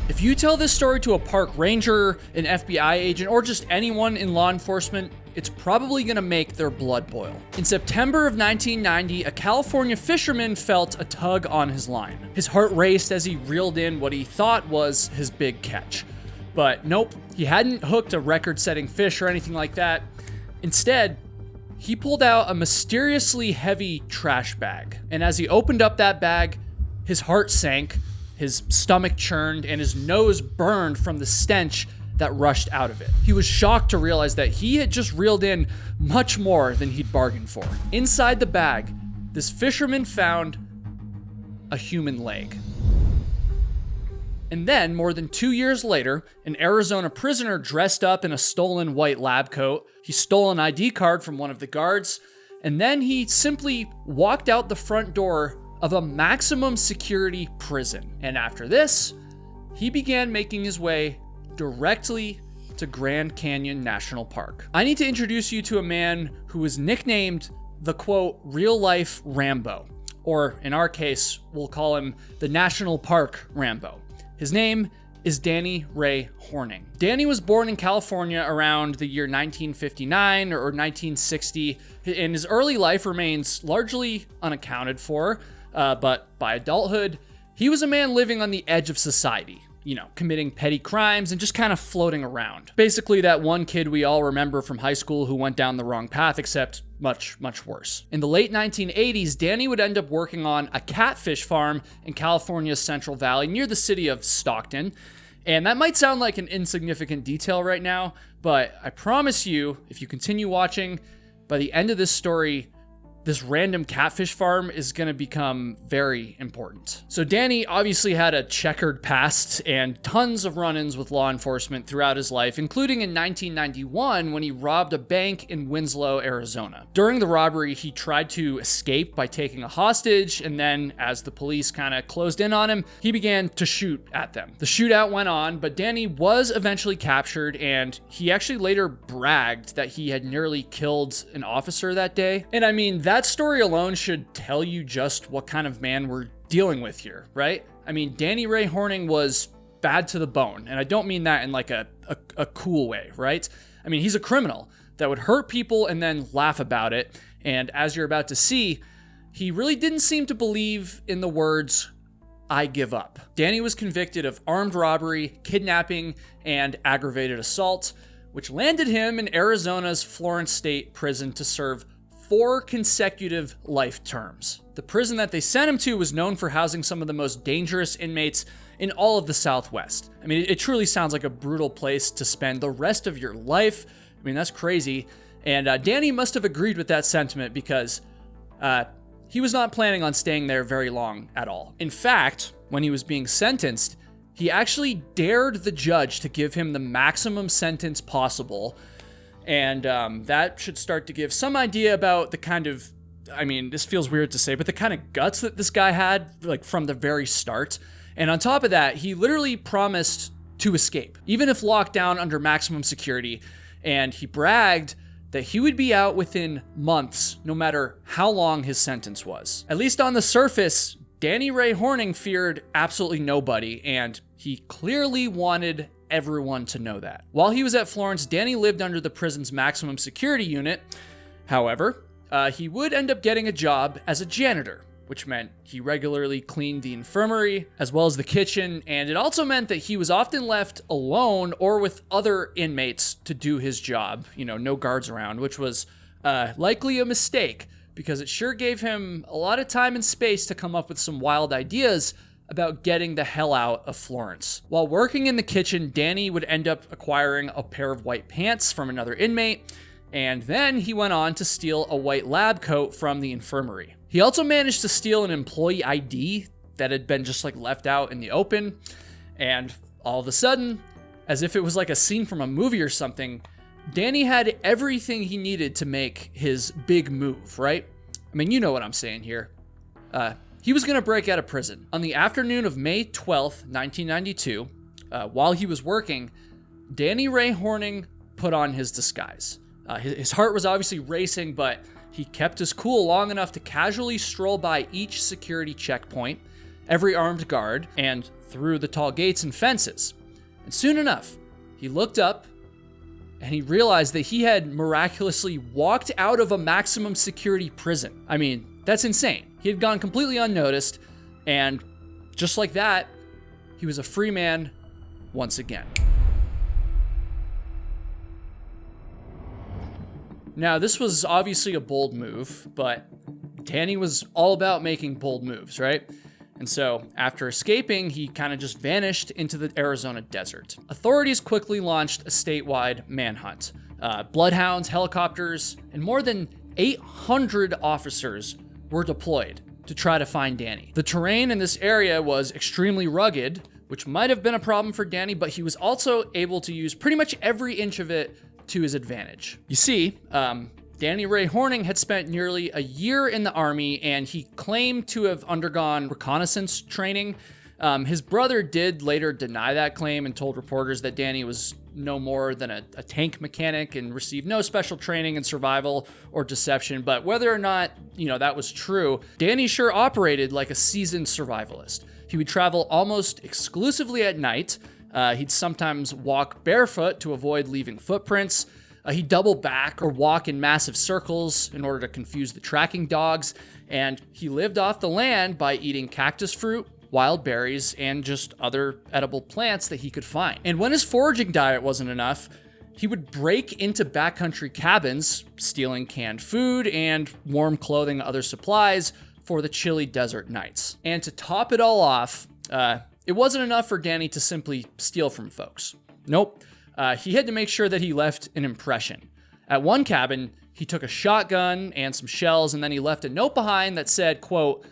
If you tell this story to a park ranger, an FBI agent, or just anyone in law enforcement, it's probably gonna make their blood boil. In September of 1990, a California fisherman felt a tug on his line. His heart raced as he reeled in what he thought was his big catch. But nope, he hadn't hooked a record-setting fish or anything like that. Instead, he pulled out a mysteriously heavy trash bag. And as he opened up that bag, his heart sank, his stomach churned, and his nose burned from the stench that rushed out of it. He was shocked to realize that he had just reeled in much more than he'd bargained for. Inside the bag, this fisherman found a human leg. And then, more than 2 years later, an Arizona prisoner dressed up in a stolen white lab coat. He stole an ID card from one of the guards, and then he simply walked out the front door of a maximum security prison. And after this, he began making his way directly to Grand Canyon National Park. I need to introduce you to a man who was nicknamed the, quote, real-life Rambo. Or in our case, we'll call him the National Park Rambo. His name is Danny Ray Horning. Danny was born in California around the year 1959 or 1960, and his early life remains largely unaccounted for, but by adulthood, he was a man living on the edge of society, committing petty crimes and just kind of floating around. Basically that one kid we all remember from high school who went down the wrong path, except much, much worse. In the late 1980s, Danny would end up working on a catfish farm in California's Central Valley near the city of Stockton. And that might sound like an insignificant detail right now, but I promise you, if you continue watching, by the end of this story, this random catfish farm is going to become very important. So Danny obviously had a checkered past and tons of run-ins with law enforcement throughout his life, including in 1991 when he robbed a bank in Winslow, Arizona. During the robbery, he tried to escape by taking a hostage, and then as the police kind of closed in on him, he began to shoot at them. The shootout went on, but Danny was eventually captured, and he actually later bragged that he had nearly killed an officer that day. And I mean, that story alone should tell you just what kind of man we're dealing with here, right? I mean, Danny Ray Horning was bad to the bone, and I don't mean that in like a cool way, right? I mean, he's a criminal that would hurt people and then laugh about it, and as you're about to see, he really didn't seem to believe in the words, "I give up." Danny was convicted of armed robbery, kidnapping, and aggravated assault, which landed him in Arizona's Florence State Prison to serve 4 consecutive life terms. The prison that they sent him to was known for housing some of the most dangerous inmates in all of the Southwest. I mean, it truly sounds like a brutal place to spend the rest of your life. I mean, that's crazy. And Danny must have agreed with that sentiment because he was not planning on staying there very long at all. In fact, when he was being sentenced, he actually dared the judge to give him the maximum sentence possible. And that should start to give some idea about the kind of, I mean, this feels weird to say, but the kind of guts that this guy had, like from the very start. And on top of that, he literally promised to escape, even if locked down under maximum security. And he bragged that he would be out within months, no matter how long his sentence was. At least on the surface, Danny Ray Horning feared absolutely nobody, and he clearly wanted everyone to know that. While he was at Florence, Danny lived under the prison's maximum security unit. However, he would end up getting a job as a janitor, which meant he regularly cleaned the infirmary as well as the kitchen, and it also meant that he was often left alone or with other inmates to do his job, no guards around, which was likely a mistake because it sure gave him a lot of time and space to come up with some wild ideas about getting the hell out of Florence. While working in the kitchen, Danny would end up acquiring a pair of white pants from another inmate, and then he went on to steal a white lab coat from the infirmary. He also managed to steal an employee ID that had been just left out in the open, and all of a sudden, as if it was like a scene from a movie or something, Danny had everything he needed to make his big move, right? I mean, you know what I'm saying here. He was going to break out of prison. On the afternoon of May 12th, 1992, while he was working, Danny Ray Horning put on his disguise. His heart was obviously racing, but he kept his cool long enough to casually stroll by each security checkpoint, every armed guard and through the tall gates and fences. And soon enough, he looked up and he realized that he had miraculously walked out of a maximum security prison. I mean, that's insane. He had gone completely unnoticed, and just like that, he was a free man once again. Now, this was obviously a bold move, but Danny was all about making bold moves, right? And so, after escaping, he kind of just vanished into the Arizona desert. Authorities quickly launched a statewide manhunt. Bloodhounds, helicopters, and more than 800 officers were deployed to try to find Danny. The terrain in this area was extremely rugged, which might have been a problem for Danny, but he was also able to use pretty much every inch of it to his advantage. You see, Danny Ray Horning had spent nearly a year in the Army, and he claimed to have undergone reconnaissance training. His brother did later deny that claim and told reporters that Danny was no more than a tank mechanic and received no special training in survival or deception. But whether or not, that was true, Danny sure operated like a seasoned survivalist. He would travel almost exclusively at night. He'd sometimes walk barefoot to avoid leaving footprints. He'd double back or walk in massive circles in order to confuse the tracking dogs. And he lived off the land by eating cactus fruit, wild berries, and just other edible plants that he could find. And when his foraging diet wasn't enough, he would break into backcountry cabins, stealing canned food and warm clothing and other supplies for the chilly desert nights. And to top it all off, it wasn't enough for Danny to simply steal from folks. Nope. He had to make sure that he left an impression. At one cabin, he took a shotgun and some shells, and then he left a note behind that said, quote,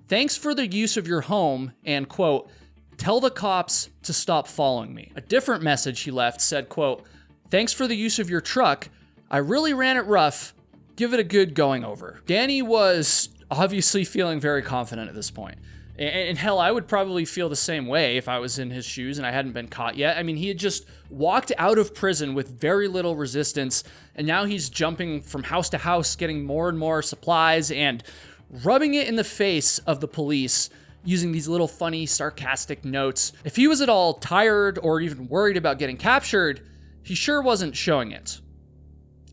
"Thanks for the use of your home," and quote, "Tell the cops to stop following me." A different message he left said, quote, "Thanks for the use of your truck. I really ran it rough. Give it a good going over." Danny was obviously feeling very confident at this point. And hell, I would probably feel the same way if I was in his shoes and I hadn't been caught yet. I mean, he had just walked out of prison with very little resistance, and now he's jumping from house to house, getting more and more supplies and rubbing it in the face of the police using these little funny, sarcastic notes. If he was at all tired or even worried about getting captured, he sure wasn't showing it.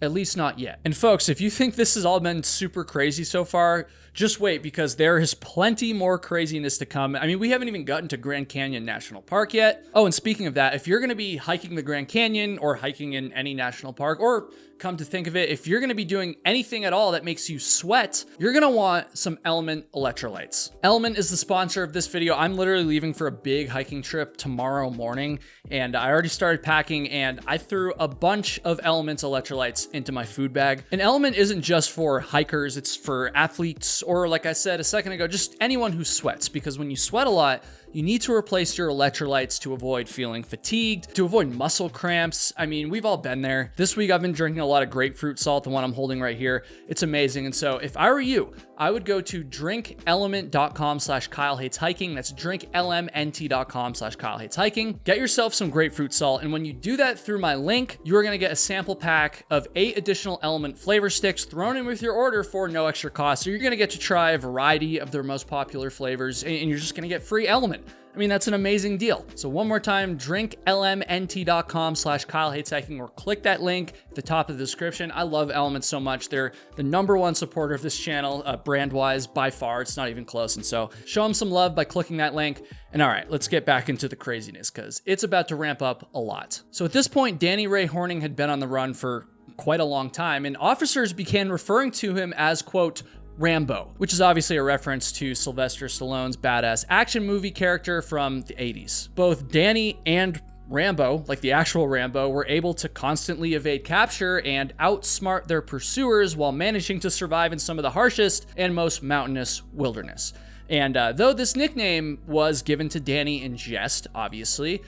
At least not yet. And folks, if you think this has all been super crazy so far, just wait, because there is plenty more craziness to come. I mean, we haven't even gotten to Grand Canyon National Park yet. Oh, and speaking of that, if you're gonna be hiking the Grand Canyon or hiking in any national park, or come to think of it, if you're gonna be doing anything at all that makes you sweat, you're gonna want some Element electrolytes. Element is the sponsor of this video. I'm literally leaving for a big hiking trip tomorrow morning, and I already started packing, and I threw a bunch of Element's electrolytes into my food bag. An Element isn't just for hikers, it's for athletes, or like I said a second ago, just anyone who sweats, because when you sweat a lot, you need to replace your electrolytes to avoid feeling fatigued, to avoid muscle cramps. I mean, we've all been there. This week I've been drinking a lot of grapefruit salt, the one I'm holding right here. It's amazing. And so if I were you, I would go to drinkelement.com/KyleHatesHiking. That's drinklmnt.com/KyleHatesHiking. Get yourself some grapefruit salt. And when you do that through my link, you are going to get a sample pack of 8 additional Element flavor sticks thrown in with your order for no extra cost. So you're going to get to try a variety of their most popular flavors, and you're just going to get free Element. I mean, that's an amazing deal. So one more time, drinklmnt.com/KyleHatesHiking, or click that link at the top of the description. I love Element so much. They're the #1 supporter of this channel, brand-wise, by far. It's not even close. And so show them some love by clicking that link. And all right, let's get back into the craziness, because it's about to ramp up a lot. So at this point, Danny Ray Horning had been on the run for quite a long time, and officers began referring to him as, quote, Rambo, which is obviously a reference to Sylvester Stallone's badass action movie character from the 80s. Both Danny and Rambo, like the actual Rambo, were able to constantly evade capture and outsmart their pursuers while managing to survive in some of the harshest and most mountainous wilderness. And though this nickname was given to Danny in jest, obviously,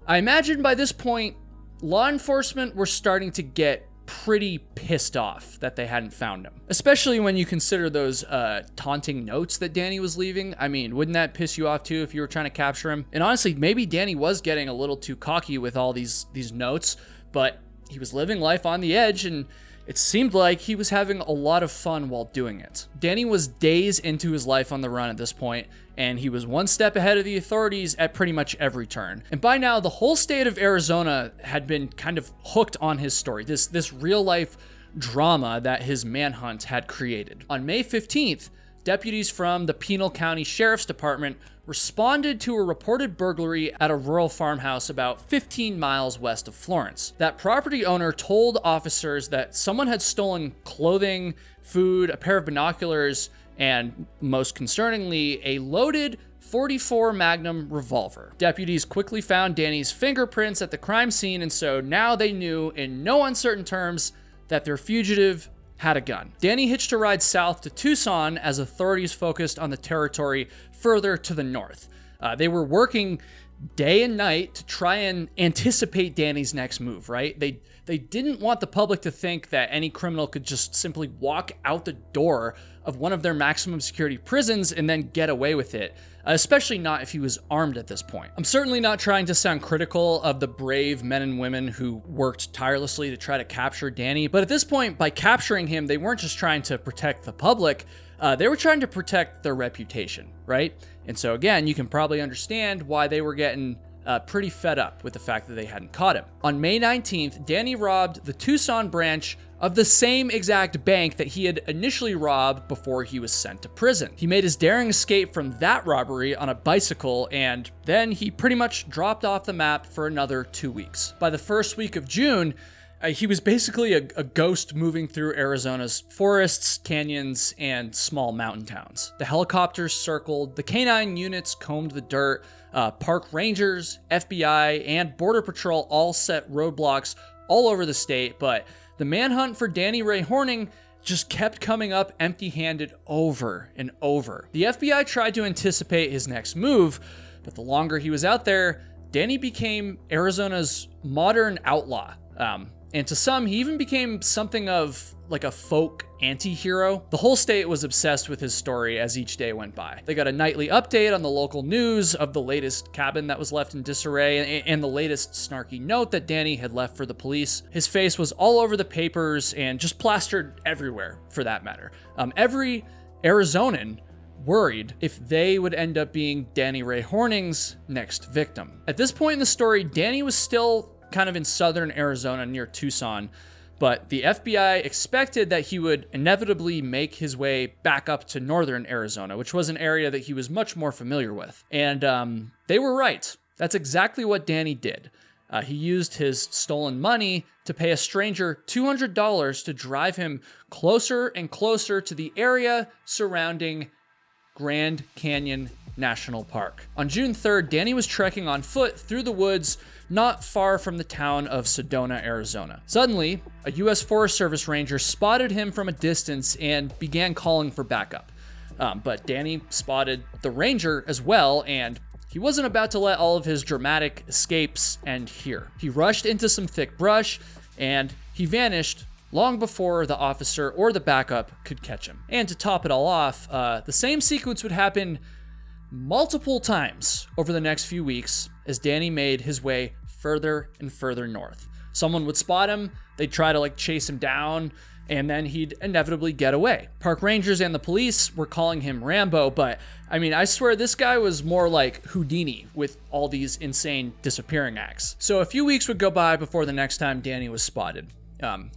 I imagine by this point, law enforcement were starting to get pretty pissed off that they hadn't found him, especially when you consider those taunting notes that Danny was leaving. I mean, wouldn't that piss you off too if you were trying to capture him? And honestly, maybe Danny was getting a little too cocky with all these notes, but he was living life on the edge, and it seemed like he was having a lot of fun while doing it. Danny was days into his life on the run at this point, and he was one step ahead of the authorities at pretty much every turn. And by now, the whole state of Arizona had been kind of hooked on his story, this real-life drama that his manhunt had created. On May 15th, deputies from the Pinal County Sheriff's Department responded to a reported burglary at a rural farmhouse about 15 miles west of Florence. That property owner told officers that someone had stolen clothing, food, a pair of binoculars, and most concerningly, a loaded .44 Magnum revolver. Deputies quickly found Danny's fingerprints at the crime scene, and so now they knew in no uncertain terms that their fugitive had a gun. Danny hitched a ride south to Tucson as authorities focused on the territory further to the north. They were working day and night to try and anticipate Danny's next move, right? They didn't want the public to think that any criminal could just simply walk out the door of one of their maximum security prisons and then get away with it, especially not if he was armed at this point. I'm certainly not trying to sound critical of the brave men and women who worked tirelessly to try to capture Danny, but at this point, by capturing him, they weren't just trying to protect the public, they were trying to protect their reputation, right? And so again, you can probably understand why they were getting pretty fed up with the fact that they hadn't caught him. On May 19th, Danny robbed the Tucson branch of the same exact bank that he had initially robbed before he was sent to prison. He made his daring escape from that robbery on a bicycle, and then he pretty much dropped off the map for another 2 weeks. By the first week of June, he was basically a ghost moving through Arizona's forests, canyons, and small mountain towns. The helicopters circled, the canine units combed the dirt, park rangers, FBI, and Border Patrol all set roadblocks all over the state, but the manhunt for Danny Ray Horning just kept coming up empty-handed over and over. The FBI tried to anticipate his next move, but the longer he was out there, Danny became Arizona's modern outlaw. And to some, he even became something of like a folk anti-hero. The whole state was obsessed with his story as each day went by. They got a nightly update on the local news of the latest cabin that was left in disarray and the latest snarky note that Danny had left for the police. His face was all over the papers and just plastered everywhere, for that matter. Every Arizonan worried if they would end up being Danny Ray Horning's next victim. At this point in the story, Danny was still kind of in southern Arizona near Tucson, but the FBI expected that he would inevitably make his way back up to northern Arizona, which was an area that he was much more familiar with. And they were right. That's exactly what Danny did. He used his stolen money to pay a stranger $200 to drive him closer and closer to the area surrounding Grand Canyon National Park. On June 3rd, Danny was trekking on foot through the woods not far from the town of Sedona, Arizona. Suddenly, a U.S. Forest Service ranger spotted him from a distance and began calling for backup. But Danny spotted the ranger as well, and he wasn't about to let all of his dramatic escapes end here. He rushed into some thick brush, and he vanished long before the officer or the backup could catch him. And to top it all off, the same sequence would happen multiple times over the next few weeks as Danny made his way further and further north. Someone would spot him, they'd try to chase him down, and then he'd inevitably get away. Park rangers and the police were calling him Rambo, but I swear this guy was more like Houdini with all these insane disappearing acts. So a few weeks would go by before the next time Danny was spotted.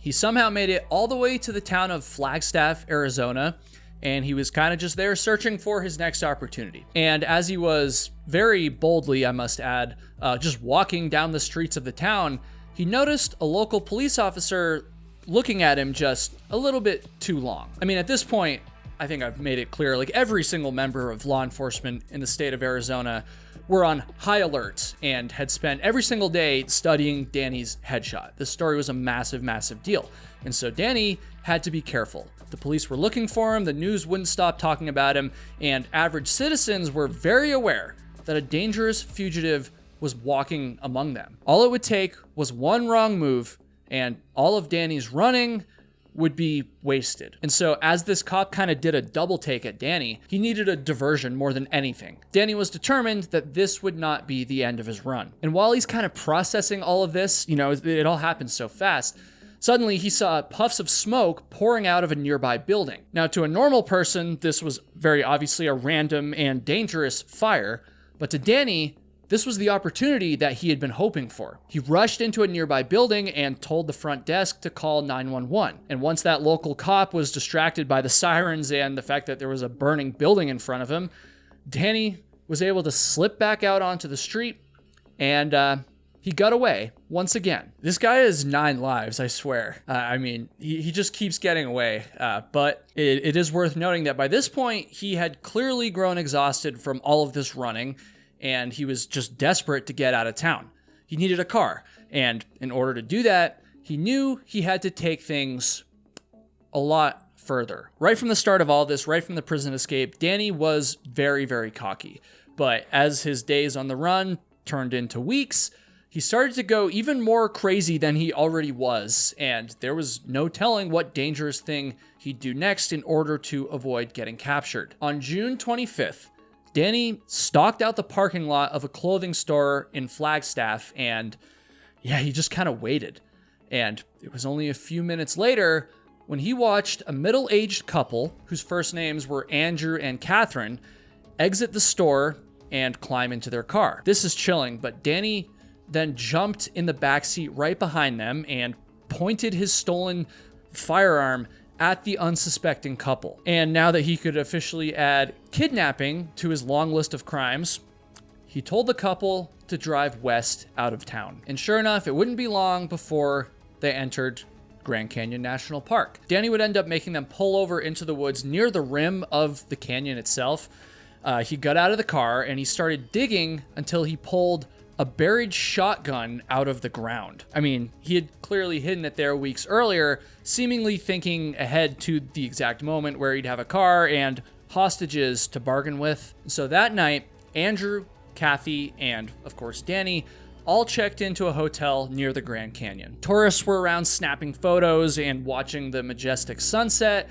He somehow made it all the way to the town of Flagstaff, Arizona, and he was kind of just there searching for his next opportunity. And as he was very boldly, I must add, just walking down the streets of the town, he noticed a local police officer looking at him just a little bit too long. At this point, I think I've made it clear, every single member of law enforcement in the state of Arizona were on high alert and had spent every single day studying Danny's headshot. This story was a massive, massive deal. And so Danny had to be careful. The police were looking for him, the news wouldn't stop talking about him, and average citizens were very aware that a dangerous fugitive was walking among them. All it would take was one wrong move, and all of Danny's running would be wasted. And so as this cop kind of did a double take at Danny, he needed a diversion more than anything. Danny was determined that this would not be the end of his run. And while he's kind of processing all of this, it all happened so fast, Suddenly, he saw puffs of smoke pouring out of a nearby building. Now, to a normal person, this was very obviously a random and dangerous fire, but to Danny, this was the opportunity that he had been hoping for. He rushed into a nearby building and told the front desk to call 911. And once that local cop was distracted by the sirens and the fact that there was a burning building in front of him, Danny was able to slip back out onto the street, and he got away once again. This guy has 9 lives, I swear. He just keeps getting away. But it is worth noting that by this point, he had clearly grown exhausted from all of this running, and he was just desperate to get out of town. He needed a car, and in order to do that, he knew he had to take things a lot further. Right from the start of all this, right from the prison escape, Danny was very, very cocky. But as his days on the run turned into weeks, he started to go even more crazy than he already was, and there was no telling what dangerous thing he'd do next in order to avoid getting captured. On June 25th, Danny stalked out the parking lot of a clothing store in Flagstaff, and he just kind of waited. And it was only a few minutes later when he watched a middle-aged couple, whose first names were Andrew and Catherine, exit the store and climb into their car. This is chilling, but Danny then jumped in the backseat right behind them and pointed his stolen firearm at the unsuspecting couple. And now that he could officially add kidnapping to his long list of crimes, he told the couple to drive west out of town. And sure enough, it wouldn't be long before they entered Grand Canyon National Park. Danny would end up making them pull over into the woods near the rim of the canyon itself. He got out of the car and he started digging until he pulled a buried shotgun out of the ground. I mean, he had clearly hidden it there weeks earlier, seemingly thinking ahead to the exact moment where he'd have a car and hostages to bargain with. So that night, Andrew, Kathy, and of course Danny all checked into a hotel near the Grand Canyon. Tourists were around snapping photos and watching the majestic sunset,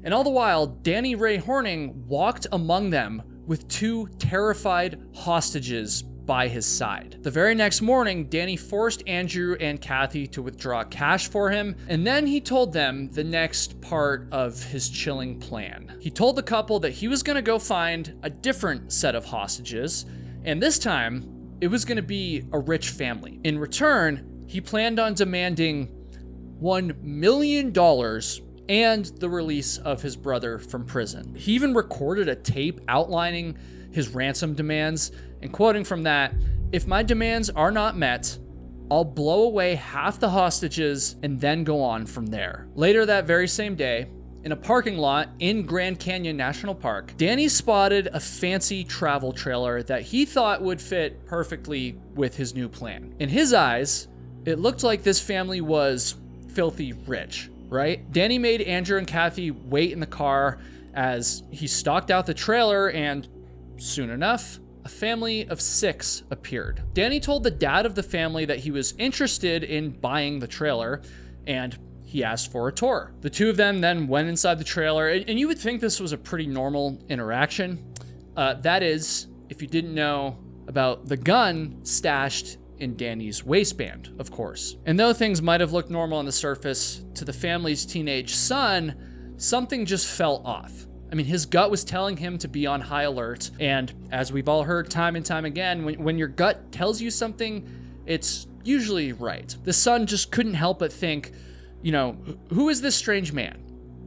and all the while, Danny Ray Horning walked among them with 2 terrified hostages by his side. The very next morning, Danny forced Andrew and Kathy to withdraw cash for him, and then he told them the next part of his chilling plan. He told the couple that he was gonna go find a different set of hostages, and this time, it was gonna be a rich family. In return, he planned on demanding $1 million and the release of his brother from prison. He even recorded a tape outlining his ransom demands, and quoting from that, "If my demands are not met, I'll blow away half the hostages and then go on from there." Later that very same day, in a parking lot in Grand Canyon National Park, Danny spotted a fancy travel trailer that he thought would fit perfectly with his new plan. In his eyes, it looked like this family was filthy rich, right? Danny made Andrew and Kathy wait in the car as he stalked out the trailer, and soon enough, a family of 6 appeared. Danny told the dad of the family that he was interested in buying the trailer, and he asked for a tour. The 2 of them then went inside the trailer, and you would think this was a pretty normal interaction. That is, if you didn't know about the gun stashed in Danny's waistband, of course. And though things might have looked normal on the surface, to the family's teenage son, something just felt off. I mean, his gut was telling him to be on high alert, and as we've all heard time and time again, when your gut tells you something, it's usually right. The son just couldn't help but think, who is this strange man?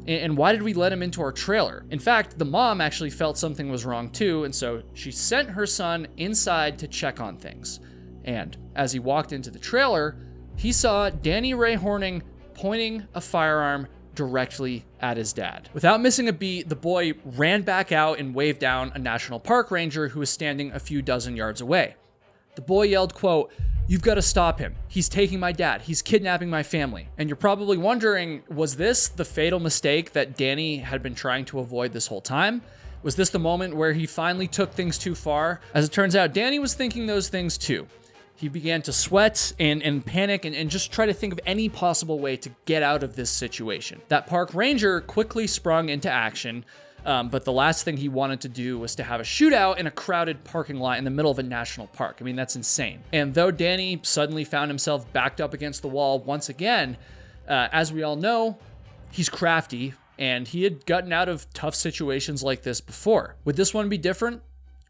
And why did we let him into our trailer? In fact, the mom actually felt something was wrong too, and so she sent her son inside to check on things. And as he walked into the trailer, he saw Danny Ray Horning pointing a firearm directly at his dad. Without missing a beat, the boy ran back out and waved down a national park ranger who was standing a few dozen yards away. The boy yelled, quote, "You've got to stop him. He's taking my dad. He's kidnapping my family." And you're probably wondering, was this the fatal mistake that Danny had been trying to avoid this whole time? Was this the moment where he finally took things too far? As it turns out, Danny was thinking those things too. He began to sweat and panic and just try to think of any possible way to get out of this situation. That park ranger quickly sprung into action, but the last thing he wanted to do was to have a shootout in a crowded parking lot in the middle of a national park. I mean, that's insane. And though Danny suddenly found himself backed up against the wall once again, As we all know, he's crafty, and he had gotten out of tough situations like this before. Would this one be different?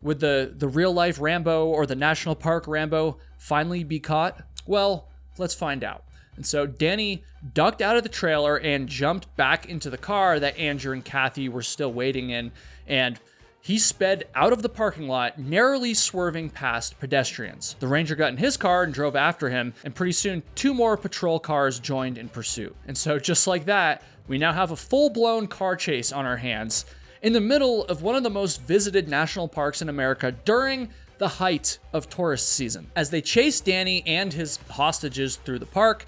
Would the real-life Rambo or the National Park Rambo finally be caught? Well, let's find out. And so Danny ducked out of the trailer and jumped back into the car that Andrew and Kathy were still waiting in, and he sped out of the parking lot, narrowly swerving past pedestrians. The Ranger got in his car and drove after him, and pretty soon 2 more patrol cars joined in pursuit. And so just like that, we now have a full-blown car chase on our hands in the middle of one of the most visited national parks in America during the height of tourist season. As they chased Danny and his hostages through the park,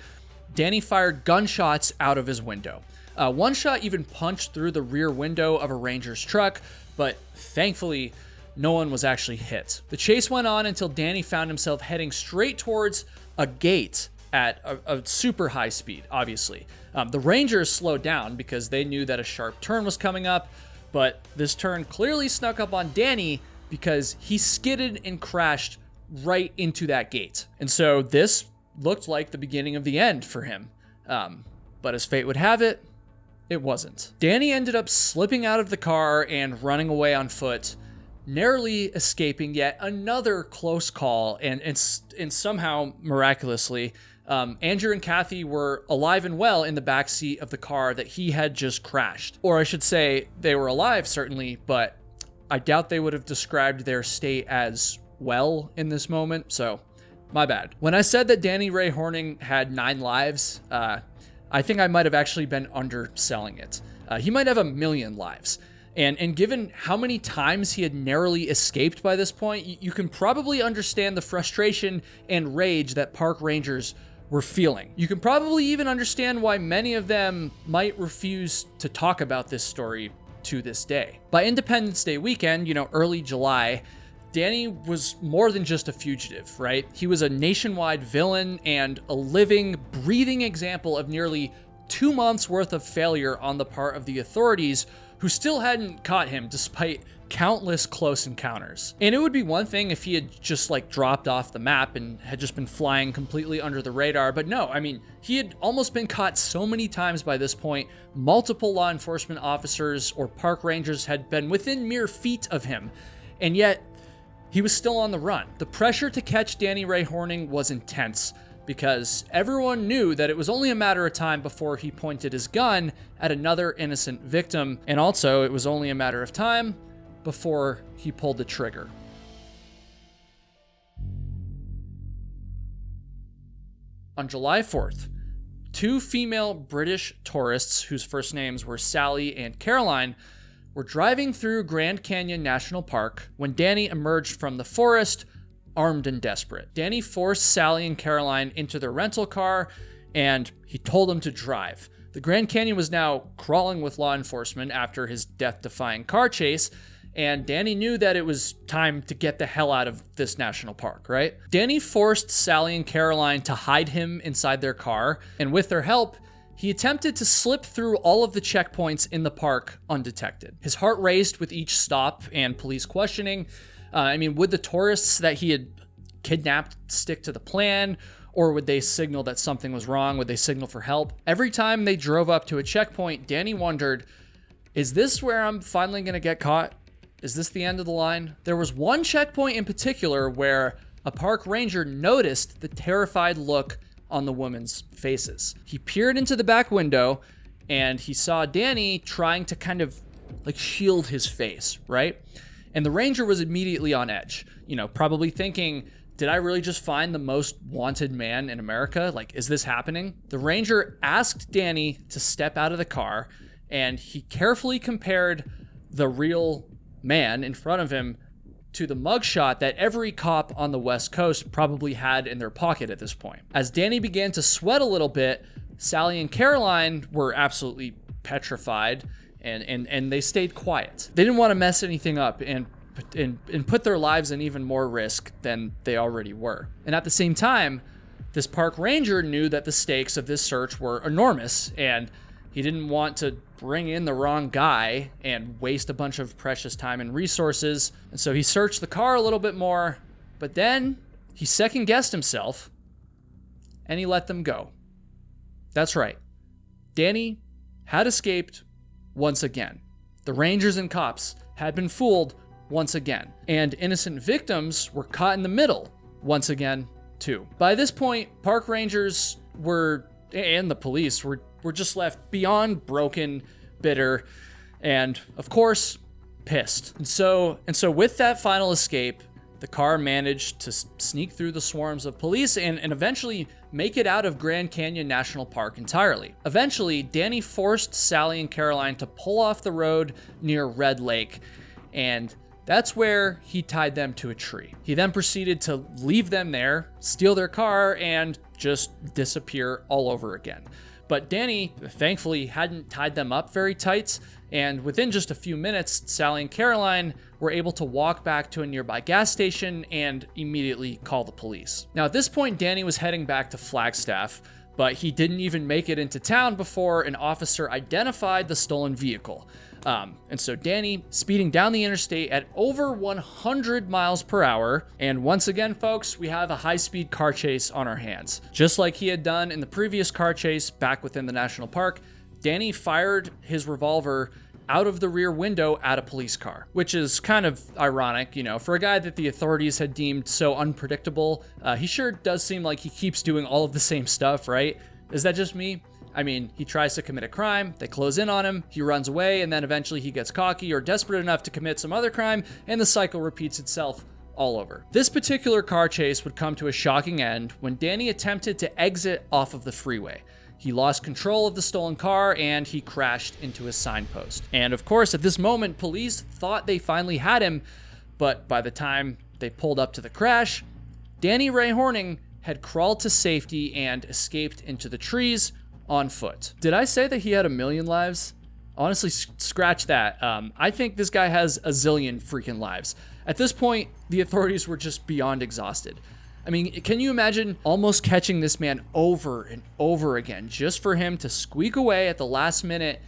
Danny fired gunshots out of his window. One shot even punched through the rear window of a Ranger's truck, but thankfully, no one was actually hit. The chase went on until Danny found himself heading straight towards a gate at a super high speed, obviously. The Rangers slowed down because they knew that a sharp turn was coming up, but this turn clearly snuck up on Danny because he skidded and crashed right into that gate. And so this looked like the beginning of the end for him. But as fate would have it, it wasn't. Danny ended up slipping out of the car and running away on foot, narrowly escaping yet another close call, and somehow, miraculously, Andrew and Kathy were alive and well in the backseat of the car that he had just crashed. Or I should say, they were alive, certainly, but I doubt they would have described their state as well in this moment, so my bad. When I said that Danny Ray Horning had 9 lives, I think I might have actually been underselling it. He might have 1 million lives. And given how many times he had narrowly escaped by this point, you can probably understand the frustration and rage that park rangers were feeling. You can probably even understand why many of them might refuse to talk about this story to this day. By Independence Day weekend, early July, Danny was more than just a fugitive, right? He was a nationwide villain and a living, breathing example of nearly 2 months worth of failure on the part of the authorities, who still hadn't caught him despite countless close encounters. And it would be one thing if he had just dropped off the map and had just been flying completely under the radar, but no, he had almost been caught so many times by this point. Multiple law enforcement officers or park rangers had been within mere feet of him, and yet he was still on the run. The pressure to catch Danny Ray Horning was intense because everyone knew that it was only a matter of time before he pointed his gun at another innocent victim, and also it was only a matter of time before he pulled the trigger. On July 4th, 2 female British tourists whose first names were Sally and Caroline were driving through Grand Canyon National Park when Danny emerged from the forest, armed and desperate. Danny forced Sally and Caroline into their rental car, and he told them to drive. The Grand Canyon was now crawling with law enforcement after his death-defying car chase, and Danny knew that it was time to get the hell out of this national park, right? Danny forced Sally and Caroline to hide him inside their car, and with their help, he attempted to slip through all of the checkpoints in the park undetected. His heart raced with each stop and police questioning. Would the tourists that he had kidnapped stick to the plan, or would they signal that something was wrong? Would they signal for help? Every time they drove up to a checkpoint, Danny wondered, is this where I'm finally going to get caught? Is this the end of the line? There was one checkpoint in particular where a park ranger noticed the terrified look on the women's faces. He peered into the back window and he saw Danny trying to kind of shield his face, right? And the ranger was immediately on edge, probably thinking, did I really just find the most wanted man in America? Is this happening? The ranger asked Danny to step out of the car, and he carefully compared the real man in front of him to the mugshot that every cop on the West Coast probably had in their pocket at this point. As Danny began to sweat a little bit, Sally and Caroline were absolutely petrified, and they stayed quiet. They didn't want to mess anything up and put their lives in even more risk than they already were. And at the same time, this park ranger knew that the stakes of this search were enormous, and he didn't want to bring in the wrong guy and waste a bunch of precious time and resources. And so he searched the car a little bit more, but then he second-guessed himself and he let them go. That's right. Danny had escaped once again. The Rangers and cops had been fooled once again, and innocent victims were caught in the middle once again, too. By this point, park rangers and the police were just left beyond broken, bitter, and of course, pissed. And so with that final escape, the car managed to sneak through the swarms of police and eventually make it out of Grand Canyon National Park entirely. Eventually, Danny forced Sally and Caroline to pull off the road near Red Lake, and that's where he tied them to a tree. He then proceeded to leave them there, steal their car, and just disappear all over again. But Danny, thankfully, hadn't tied them up very tight, and within just a few minutes, Sally and Caroline were able to walk back to a nearby gas station and immediately call the police. Now, at this point, Danny was heading back to Flagstaff, but he didn't even make it into town before an officer identified the stolen vehicle. And so Danny, speeding down the interstate at over 100 miles per hour, and once again, folks, we have a high-speed car chase on our hands. Just like he had done in the previous car chase back within the national park, Danny fired his revolver out of the rear window at a police car, which is kind of ironic, for a guy that the authorities had deemed so unpredictable. He sure does seem like he keeps doing all of the same stuff, right? Is that just me? I mean, he tries to commit a crime, they close in on him, he runs away, and then eventually he gets cocky or desperate enough to commit some other crime, and the cycle repeats itself all over. This particular car chase would come to a shocking end when Danny attempted to exit off of the freeway. He lost control of the stolen car and he crashed into a signpost. And of course, at this moment, police thought they finally had him, but by the time they pulled up to the crash, Danny Ray Horning had crawled to safety and escaped into the trees on foot. Did I say that he had 1 million lives? Honestly, scratch that. I think this guy has a zillion freaking lives. At this point, the authorities were just beyond exhausted. I mean, can you imagine almost catching this man over and over again just for him to squeak away at the last minute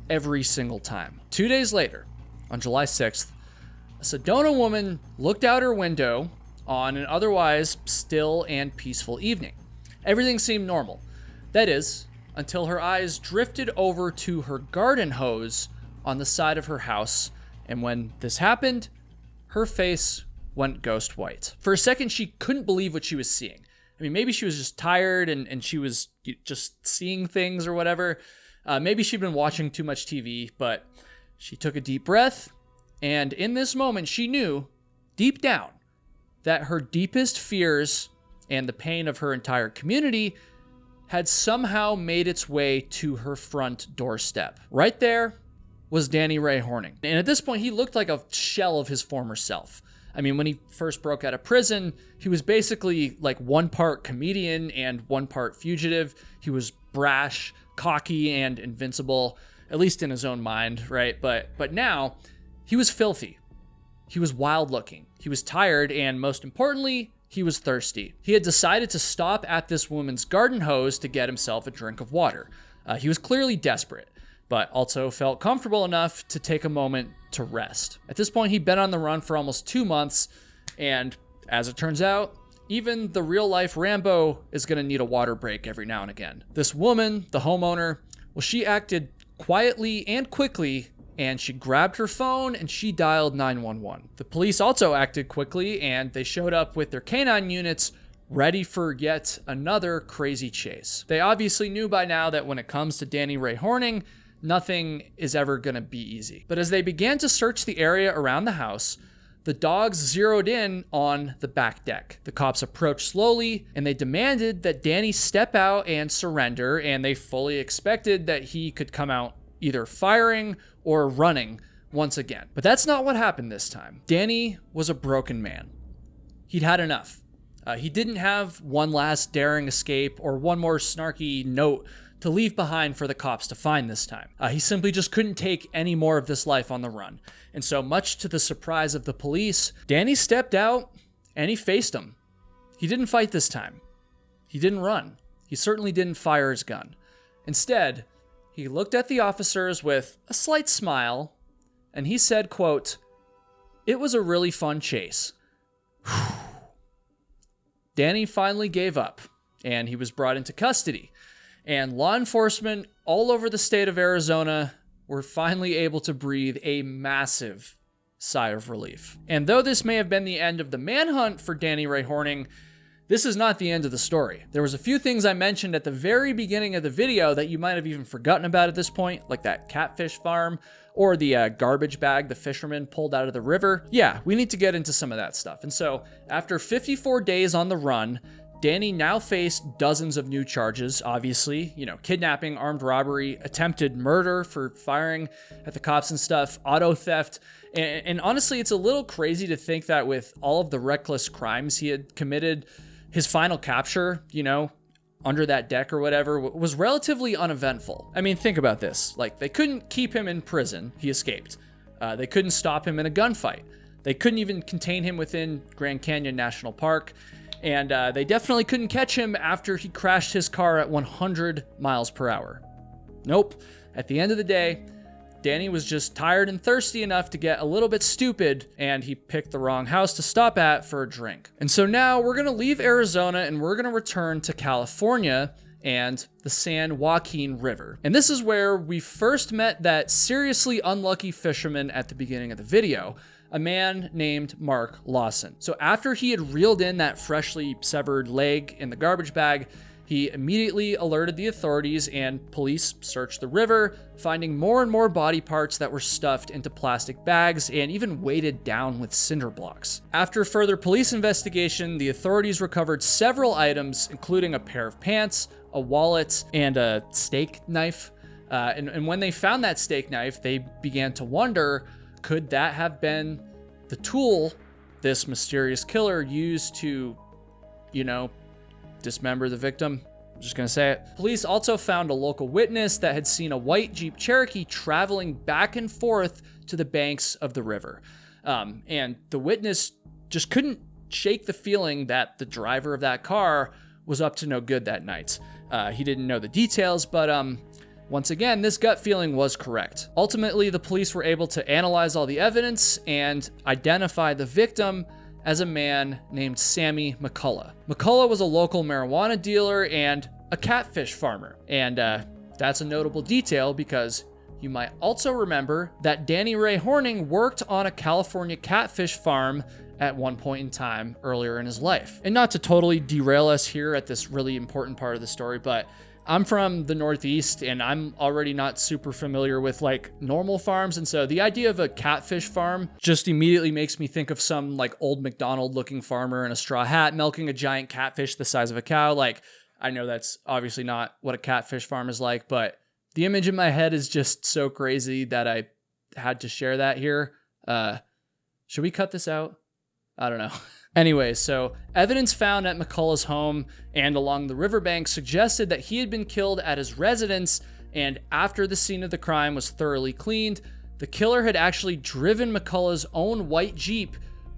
every single time? 2 days later, on July 6th, a Sedona woman looked out her window on an otherwise still and peaceful evening. Everything seemed normal. That is, until her eyes drifted over to her garden hose on the side of her house, and when this happened, her face went ghost white. For a second, she couldn't believe what she was seeing. I mean, maybe she was just tired and she was just seeing things or whatever. Maybe she'd been watching too much TV, but she took a deep breath, and in this moment, she knew, deep down, that her deepest fears and the pain of her entire community had somehow made its way to her front doorstep. Right there was Danny Ray Horning. And at this point, he looked like a shell of his former self. I mean, when he first broke out of prison, he was basically like one part comedian and one part fugitive. He was brash, cocky, and invincible, at least in his own mind, right? But now, he was filthy. He was wild looking. He was tired, and most importantly, he was thirsty. He had decided to stop at this woman's garden hose to get himself a drink of water. He was clearly desperate, but also felt comfortable enough to take a moment to rest. At this point, he'd been on the run for almost 2 months, and as it turns out, even the real-life Rambo is gonna need a water break every now and again. This woman, the homeowner, well, she acted quietly and quickly, and she grabbed her phone and she dialed 911. The police also acted quickly, and they showed up with their canine units ready for yet another crazy chase. They obviously knew by now that when it comes to Danny Ray Horning, nothing is ever gonna be easy. But as they began to search the area around the house, the dogs zeroed in on the back deck. The cops approached slowly, and they demanded that Danny step out and surrender, and they fully expected that he could come out either firing or running once again. But that's not what happened this time. Danny was a broken man. He'd had enough. He didn't have one last daring escape or one more snarky note to leave behind for the cops to find this time. He simply just couldn't take any more of this life on the run. And so, much to the surprise of the police, Danny stepped out and he faced them. He didn't fight this time. He didn't run. He certainly didn't fire his gun. Instead, he looked at the officers with a slight smile, and he said, quote, "It was a really fun chase." Danny finally gave up, and he was brought into custody. And law enforcement all over the state of Arizona were finally able to breathe a massive sigh of relief. And though this may have been the end of the manhunt for Danny Ray Horning, this is not the end of the story. There was a few things I mentioned at the very beginning of the video that you might have even forgotten about at this point, like that catfish farm or the garbage bag the fisherman pulled out of the river. Yeah, we need to get into some of that stuff. And so after 54 days on the run, Danny now faced dozens of new charges, obviously, kidnapping, armed robbery, attempted murder for firing at the cops and stuff, auto theft. And honestly, it's a little crazy to think that with all of the reckless crimes he had committed, his final capture, under that deck or whatever, was relatively uneventful. I mean, think about this. Like, they couldn't keep him in prison. He escaped. They couldn't stop him in a gunfight. They couldn't even contain him within Grand Canyon National Park. And they definitely couldn't catch him after he crashed his car at 100 miles per hour. Nope. At the end of the day, Danny was just tired and thirsty enough to get a little bit stupid, and he picked the wrong house to stop at for a drink. And so now we're going to leave Arizona and we're going to return to California and the San Joaquin River. And this is where we first met that seriously unlucky fisherman at the beginning of the video, a man named Mark Lawson. So after he had reeled in that freshly severed leg in the garbage bag, he immediately alerted the authorities and police searched the river, finding more and more body parts that were stuffed into plastic bags and even weighted down with cinder blocks. After further police investigation, the authorities recovered several items, including a pair of pants, a wallet, and a steak knife. And when they found that steak knife, they began to wonder, could that have been the tool this mysterious killer used to, dismember the victim? I'm just gonna say it. Police also found a local witness that had seen a white Jeep Cherokee traveling back and forth to the banks of the river. And the witness just couldn't shake the feeling that the driver of that car was up to no good that night. He didn't know the details, but once again, this gut feeling was correct. Ultimately, the police were able to analyze all the evidence and identify the victim as a man named Sammy McCullough. McCullough was a local marijuana dealer and a catfish farmer. And that's a notable detail because you might also remember that Danny Ray Horning worked on a California catfish farm at one point in time earlier in his life. And not to totally derail us here at this really important part of the story, but I'm from the Northeast and I'm already not super familiar with like normal farms. And so the idea of a catfish farm just immediately makes me think of some like old McDonald looking farmer in a straw hat milking a giant catfish the size of a cow. Like, I know that's obviously not what a catfish farm is like, but the image in my head is just so crazy that I had to share that here. Should we cut this out? I don't know. Anyway, so evidence found at McCullough's home and along the riverbank suggested that he had been killed at his residence, and after the scene of the crime was thoroughly cleaned, the killer had actually driven McCullough's own white Jeep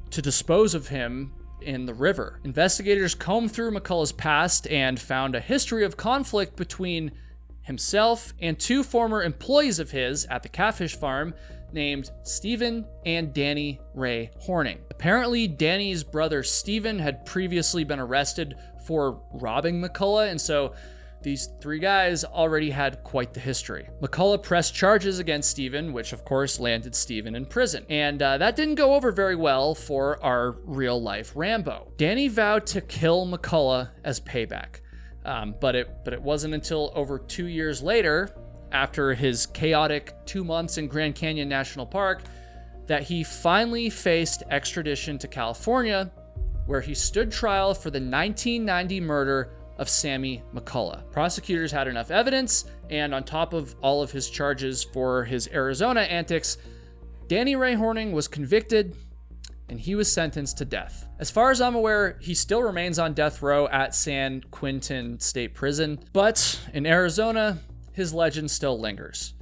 to dispose of him in the river. Investigators combed through McCullough's past and found a history of conflict between himself and two former employees of his at the catfish farm named Stephen and Danny Ray Horning. Apparently, Danny's brother Stephen had previously been arrested for robbing McCullough, and so these three guys already had quite the history. McCullough pressed charges against Stephen, which of course landed Stephen in prison. And that didn't go over very well for our real-life Rambo. Danny vowed to kill McCullough as payback. But it wasn't until over 2 years later, after his chaotic 2 months in Grand Canyon National Park, that he finally faced extradition to California, where he stood trial for the 1990 murder of Sammy McCullough. Prosecutors had enough evidence, and on top of all of his charges for his Arizona antics, Danny Ray Horning was convicted and he was sentenced to death. As far as I'm aware, he still remains on death row at San Quentin State Prison, but in Arizona, his legend still lingers.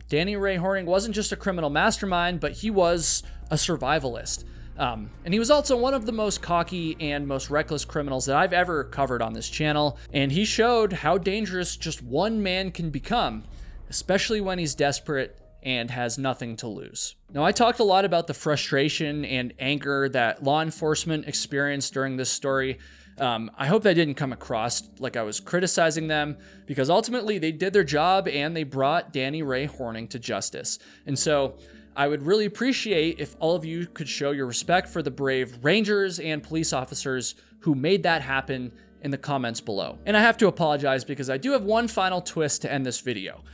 Danny Ray Horning wasn't just a criminal mastermind, but he was a survivalist. And he was also one of the most cocky and most reckless criminals that I've ever covered on this channel, and he showed how dangerous just one man can become, especially when he's desperate and has nothing to lose. Now, I talked a lot about the frustration and anger that law enforcement experienced during this story, I hope that didn't come across like I was criticizing them, because ultimately they did their job and they brought Danny Ray Horning to justice. And so I would really appreciate if all of you could show your respect for the brave Rangers and police officers who made that happen in the comments below. And I have to apologize because I do have one final twist to end this video.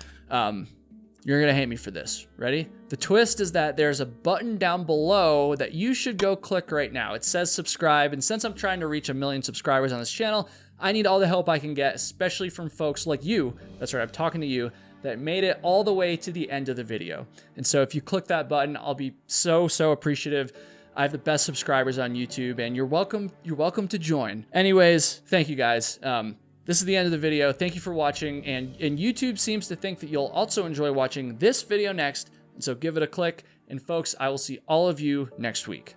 You're gonna hate me for this. Ready? The twist is that there's a button down below that you should go click right now. It says subscribe, and since I'm trying to reach 1 million subscribers on this channel, I need all the help I can get, especially from folks like you, that's right, I'm talking to you, that made it all the way to the end of the video. And so if you click that button, I'll be so appreciative. I have the best subscribers on YouTube, and you're welcome to join. Anyways, thank you guys. This is the end of the video. Thank you for watching, and YouTube seems to think that you'll also enjoy watching this video next, and so give it a click. And folks, I will see all of you next week.